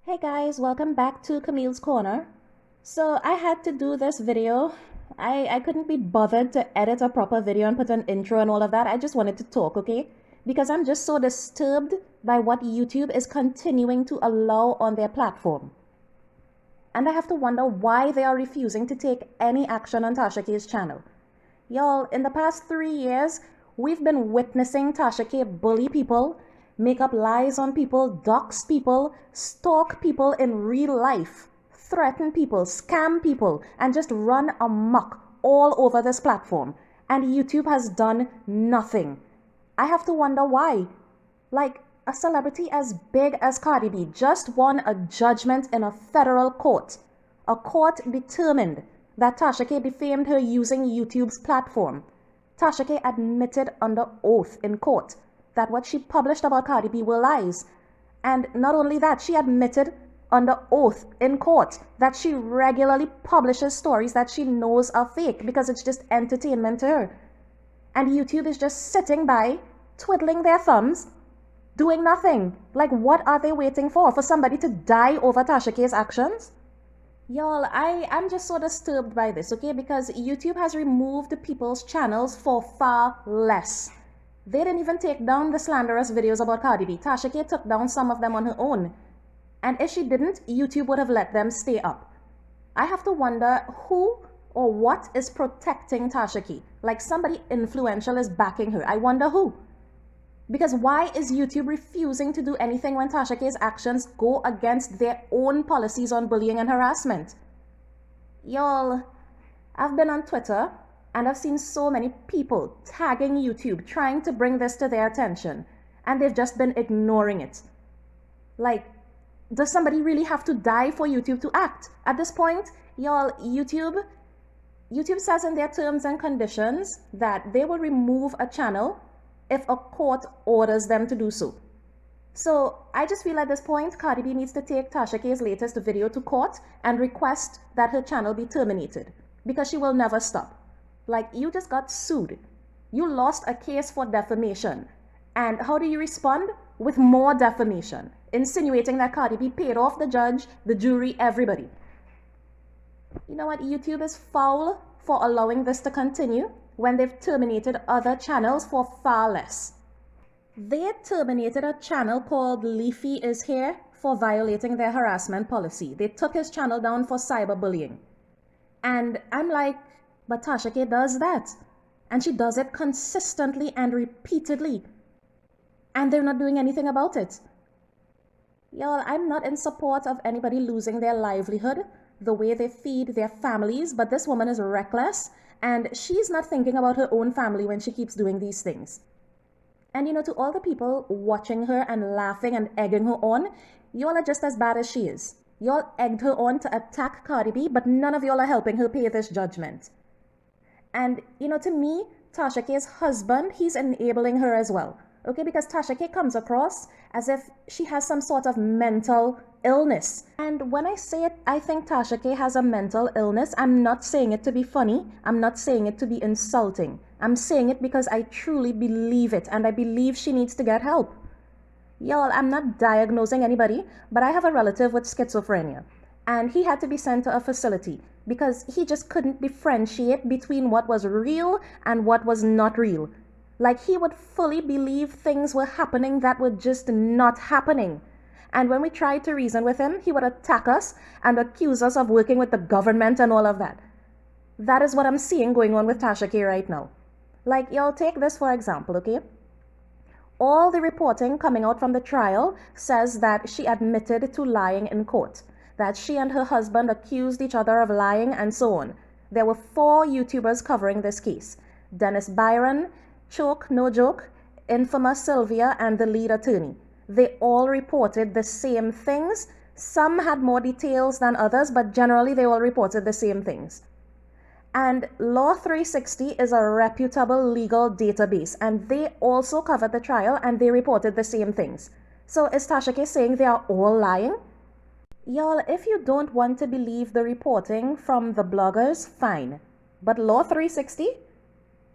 Hey guys, welcome back to Camille's Corner. So I had to do this video. I couldn't be bothered to edit a proper video and put an intro and all of that. I just wanted to talk, okay? Because I'm just so disturbed by what YouTube is continuing to allow on their platform. And I have to wonder why they are refusing to take any action on Tasha K's channel. Y'all, in the past 3 years, we've been witnessing Tasha K bully people, make up lies on people, dox people, stalk people in real life, threaten people, scam people, and just run amok all over this platform. And YouTube has done nothing. I have to wonder why. Like, a celebrity as big as Cardi B just won a judgment in a federal court. A court determined that Tasha K defamed her using YouTube's platform. Tasha K admitted under oath in court that what she published about Cardi B were lies. And not only that, she admitted under oath in court that she regularly publishes stories that she knows are fake because it's just entertainment to her. And YouTube is just sitting by, twiddling their thumbs, doing nothing. Like, what are they waiting for? For somebody to die over Tasha K's actions? Y'all, I'm just so disturbed by this, okay? Because YouTube has removed people's channels for far less. They didn't even take down the slanderous videos about Cardi B. Tasha K took down some of them on her own. And if she didn't, YouTube would have let them stay up. I have to wonder who or what is protecting Tasha K. Like, somebody influential is backing her. I wonder who. Because why is YouTube refusing to do anything when Tasha K's actions go against their own policies on bullying and harassment? Y'all, I've been on Twitter and I've seen so many people tagging YouTube trying to bring this to their attention, and they've just been ignoring it. Like, does somebody really have to die for YouTube to act? At this point, y'all, YouTube says in their terms and conditions that they will remove a channel if a court orders them to do so. So I just feel at this point, Cardi B needs to take Tasha K's latest video to court and request that her channel be terminated, because she will never stop. Like, you just got sued. You lost a case for defamation. And how do you respond? With more defamation, insinuating that Cardi B paid off the judge, the jury, everybody. You know what? YouTube is foul for allowing this to continue when they've terminated other channels for far less. They terminated a channel called Leafy Is Here for violating their harassment policy. They took his channel down for cyberbullying. And I'm like, but Tasha K does that. And she does it consistently and repeatedly. And they're not doing anything about it. Y'all, I'm not in support of anybody losing their livelihood, the way they feed their families, but this woman is reckless, and she's not thinking about her own family when she keeps doing these things. And to all the people watching her and laughing and egging her on, y'all are just as bad as she is. Y'all egged her on to attack Cardi B, but none of y'all are helping her pay this judgment. And, to me, Tasha K's husband, he's enabling her as well. Okay, because Tasha K comes across as if she has some sort of mental illness. And when I say it, I think Tasha K has a mental illness, I'm not saying it to be funny. I'm not saying it to be insulting. I'm saying it because I truly believe it, and I believe she needs to get help. Y'all, I'm not diagnosing anybody, but I have a relative with schizophrenia, and he had to be sent to a facility because he just couldn't differentiate between what was real and what was not real. Like, he would fully believe things were happening that were just not happening. And when we tried to reason with him, he would attack us and accuse us of working with the government and all of that. That is what I'm seeing going on with Tasha K right now. Like, y'all, take this for example, okay? All the reporting coming out from the trial says that she admitted to lying in court, that she and her husband accused each other of lying, and so on. There were 4 YouTubers covering this case: Dennis Byron, Choke No Joke, Infamous Sylvia, and the lead attorney. They all reported the same things. Some had more details than others, but generally they all reported the same things. And Law 360 is a reputable legal database, and they also covered the trial and they reported the same things. So is Tasha K saying they are all lying? Y'all, if you don't want to believe the reporting from the bloggers, fine. But Law 360?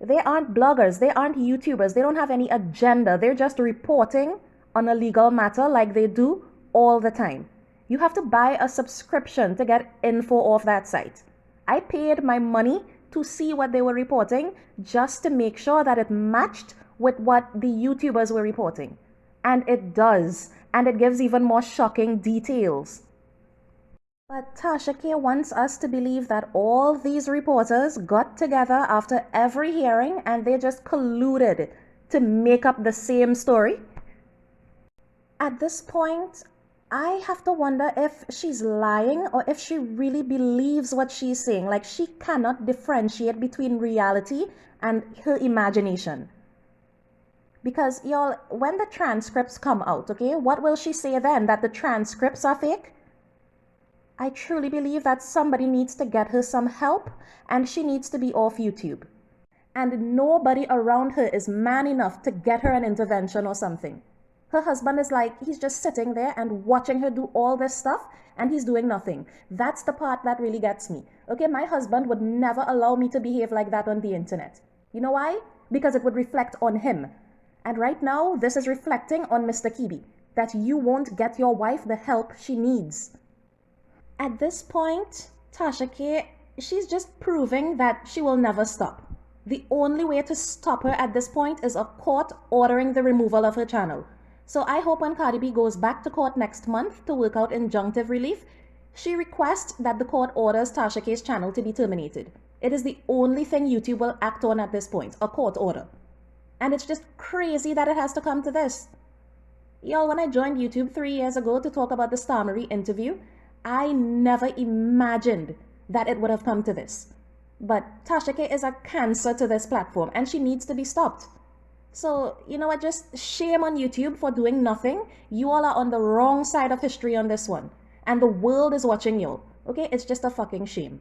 They aren't bloggers, they aren't YouTubers, they don't have any agenda. They're just reporting on a legal matter like they do all the time. You have to buy a subscription to get info off that site. I paid my money to see what they were reporting just to make sure that it matched with what the YouTubers were reporting. And it does. And it gives even more shocking details. But Tasha K wants us to believe that all these reporters got together after every hearing and they just colluded to make up the same story. At this point, I have to wonder if she's lying or if she really believes what she's saying. Like, she cannot differentiate between reality and her imagination. Because, y'all, when the transcripts come out, okay, what will she say then? That the transcripts are fake? I truly believe that somebody needs to get her some help and she needs to be off YouTube. And nobody around her is man enough to get her an intervention or something. Her husband is like, he's just sitting there and watching her do all this stuff and he's doing nothing. That's the part that really gets me. Okay, my husband would never allow me to behave like that on the internet. You know why? Because it would reflect on him. And right now, this is reflecting on Mr. Kibi, that you won't get your wife the help she needs. At this point, Tasha K, she's just proving that she will never stop. The only way to stop her at this point is a court ordering the removal of her channel. So I hope when Cardi B goes back to court next month to work out injunctive relief, she requests that the court orders Tasha K's channel to be terminated. It is the only thing YouTube will act on at this point, a court order. And it's just crazy that it has to come to this. Y'all, when I joined YouTube 3 years ago to talk about the Star Marie interview, I never imagined that it would have come to this. But Tasha K is a cancer to this platform and she needs to be stopped. So, you know what, just shame on YouTube for doing nothing. You all are on the wrong side of history on this one. And the world is watching you. Okay, it's just a fucking shame.